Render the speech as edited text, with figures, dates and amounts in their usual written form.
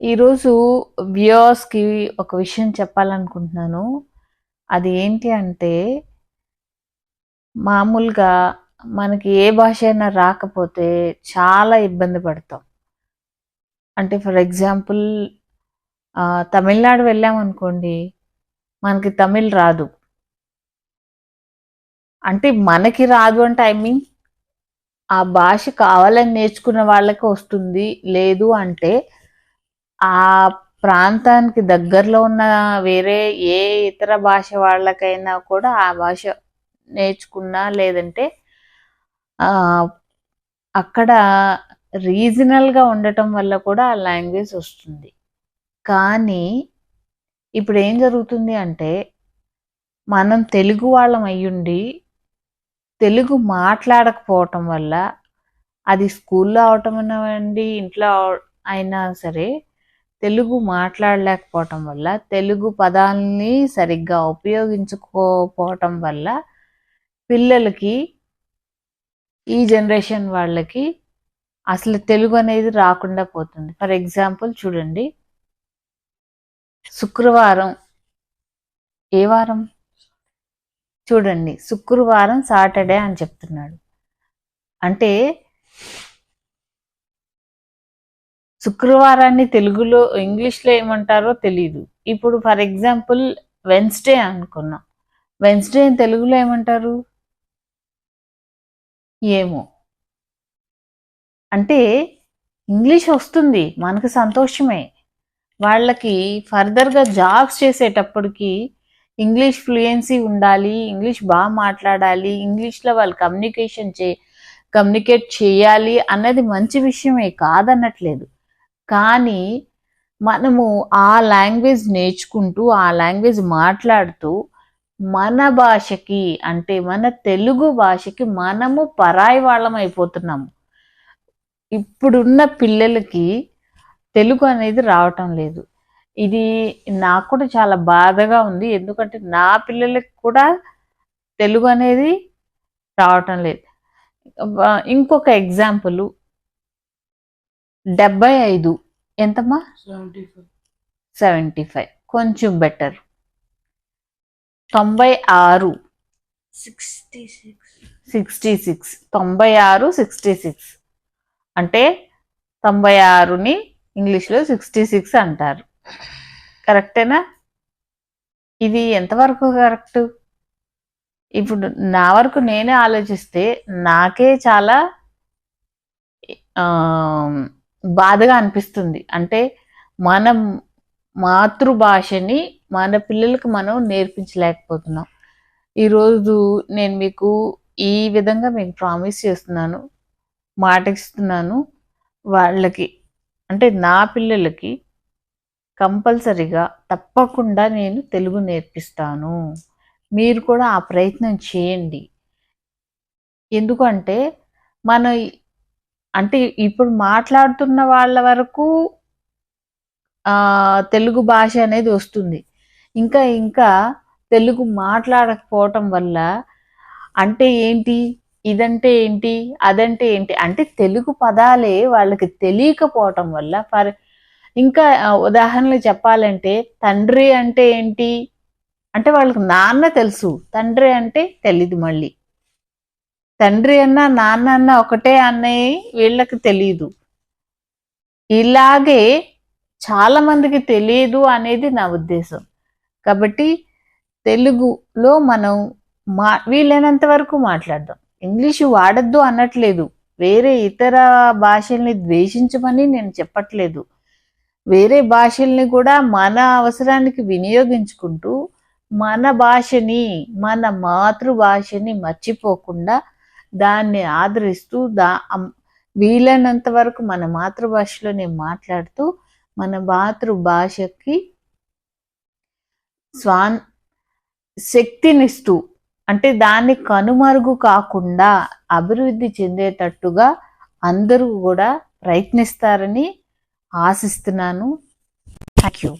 ఈరోజు వ్యూయర్స్‌కి ఒక విషయం చెప్పాలనుకుంటున్నాను. అది ఏంటి అంటే, మామూలుగా మనకి ఏ భాష అయినా రాకపోతే చాలా ఇబ్బంది పడతాం. అంటే ఫర్ ఎగ్జాంపుల్ తమిళనాడు వెళ్ళామనుకోండి, మనకి తమిళ్ రాదు. అంటే మనకి రాదు అంటే ఐ మీన్ ఆ భాష కావాలని నేర్చుకున్న వాళ్ళకి వస్తుంది. లేదు అంటే ఆ ప్రాంతానికి దగ్గరలో ఉన్న వేరే ఏ ఇతర భాష వాళ్ళకైనా కూడా ఆ భాష నేర్చుకున్నా లేదంటే అక్కడ రీజనల్గా ఉండటం వల్ల కూడా ఆ లాంగ్వేజ్ వస్తుంది. కానీ ఇప్పుడు ఏం జరుగుతుంది అంటే మనం తెలుగు వాళ్ళం అయ్యుండి తెలుగు మాట్లాడకపోవటం వల్ల అది స్కూల్లో అవటమనివ్వండి ఇంట్లో అయినా సరే తెలుగు మాట్లాడలేకపోవటం వల్ల తెలుగు పదాలని సరిగ్గా ఉపయోగించుకోకపోవటం వల్ల పిల్లలకి ఈ జనరేషన్ వాళ్ళకి అసలు తెలుగు అనేది రాకుండా పోతుంది. ఫర్ ఎగ్జాంపుల్ చూడండి, శుక్రవారం ఏ వారం చూడండి, శుక్రవారం సాటర్డే అని చెప్తున్నాడు. అంటే శుక్రవారాన్ని తెలుగులో ఇంగ్లీష్లో ఏమంటారో తెలీదు. ఇప్పుడు ఫర్ ఎగ్జాంపుల్ వెన్స్డే అనుకున్నాం, వెన్స్డే తెలుగులో ఏమంటారు ఏమో. అంటే ఇంగ్లీష్ వస్తుంది, మనకు సంతోషమే. వాళ్ళకి ఫర్దర్గా జాబ్స్ చేసేటప్పటికి ఇంగ్లీష్ ఫ్లూయెన్సీ ఉండాలి, ఇంగ్లీష్ బాగా మాట్లాడాలి, ఇంగ్లీష్లో వాళ్ళు కమ్యూనికేట్ చేయాలి అన్నది మంచి విషయమే, కాదన్నట్లేదు. కానీ మనము ఆ లాంగ్వేజ్ నేర్చుకుంటూ ఆ లాంగ్వేజ్ మాట్లాడుతూ మన భాషకి అంటే మన తెలుగు భాషకి మనము పరాయి వాళ్ళం అయిపోతున్నాము. ఇప్పుడున్న పిల్లలకి తెలుగు అనేది రావటం లేదు. ఇది నాకు కూడా చాలా బాధగా ఉంది. ఎందుకంటే నా పిల్లలకి కూడా తెలుగు అనేది రావటం లేదు. ఇంకొక ఎగ్జాంపుల్, 75 ఎంతమ్మా? 75 కొంచెం బెటర్. 96 66 96 66 అంటే 96ని ఇంగ్లీష్లో 66 అంటారు. కరెక్టేనా? ఇది ఎంతవరకు కరెక్ట్? ఇప్పుడు నా వరకు నేనే ఆలోచిస్తే నాకే చాలా బాధగా అనిపిస్తుంది. అంటే మనం మాతృభాషని మన పిల్లలకు మనం నేర్పించలేకపోతున్నాం. ఈరోజు నేను మీకు ఈ విధంగా మీకు ప్రామిస్ చేస్తున్నాను, మాట ఇస్తున్నాను. వాళ్ళకి అంటే నా పిల్లలకి కంపల్సరిగా తప్పకుండా నేను తెలుగు నేర్పిస్తాను. మీరు కూడా ఆ ప్రయత్నం చేయండి. ఎందుకంటే మన అంటే ఇప్పుడు మాట్లాడుతున్న వాళ్ళ వరకు తెలుగు భాష అనేది వస్తుంది. ఇంకా ఇంకా తెలుగు మాట్లాడకపోవటం వల్ల అంటే ఏంటి, ఇదంటే ఏంటి, అదంటే ఏంటి అంటే తెలుగు పదాలే వాళ్ళకి తెలియకపోవటం వల్ల ఇంకా ఉదాహరణలు చెప్పాలంటే తండ్రి అంటే ఏంటి అంటే వాళ్ళకి నాన్న తెలుసు, తండ్రి అంటే తెలీదు. మళ్ళీ తండ్రి అన్నా నాన్న అన్నా ఒకటే అన్నయ్య వీళ్ళకి తెలియదు. ఇలాగే చాలా మందికి తెలియదు అనేది నా ఉద్దేశం. కాబట్టి తెలుగులో మనం వీలైనంత వరకు మాట్లాడదాం. ఇంగ్లీషు వాడద్దు అనట్లేదు, వేరే ఇతర భాషల్ని ద్వేషించమని నేను చెప్పట్లేదు. వేరే భాషల్ని కూడా మన అవసరానికి వినియోగించుకుంటూ మన భాషని మన మాతృభాషని మర్చిపోకుండా దాన్ని ఆదరిస్తూ వీలైనంత వరకు మన మాతృభాషలోనే మాట్లాడుతూ మన మాతృభాషకి శక్తినిస్తూ అంటే దాన్ని కనుమరుగు కాకుండా అభివృద్ధి చెందేటట్టుగా అందరూ కూడా ప్రయత్నిస్తారని ఆశిస్తున్నాను. Thank you.